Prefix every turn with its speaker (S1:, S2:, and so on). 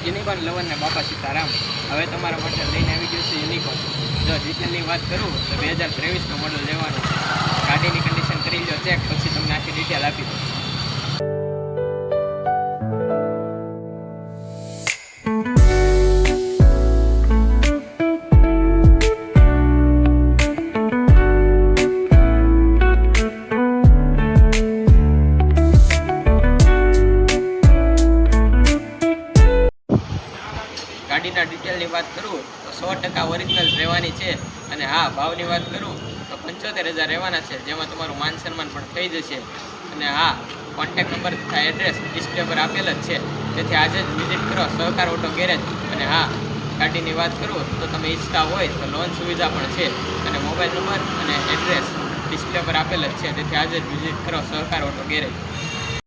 S1: Unicorn lover ને બાપા સીતારામ. હવે તમારા માટે લઈને આવી ગયું છે યુનિકોર્ન. જો ડિટેલની વાત કરું તો 2023નું મોડલ લેવાનું. ગાડીની કન્ડિશન કરી લો ચેક, પછી તમને આખી ડિટેલ આપી દઉં. ગાડીના ડિટેલની વાત કરું તો 100% ઓરિજિનલ રહેવાની છે. અને હા, ભાવની વાત કરું તો 75,000 રહેવાના છે, જેમાં તમારું માન સન્માન પણ થઈ જશે. અને હા, કોન્ટેક્ટ નંબર તથા એડ્રેસ ડિસ્પ્લે પર આપેલ જ છે, તેથી આજે જ વિઝિટ કરો સહકાર ઓટો ગેરેજ. અને હા, ગાડીની વાત કરું તો તમે ઈચ્છતા હોય તો લોન સુવિધા પણ છે, અને મોબાઈલ નંબર અને એડ્રેસ ડિસ્પ્લે પર આપેલ જ છે, તેથી આજે જ વિઝિટ કરો સહકાર ઓટો ગેરેજ.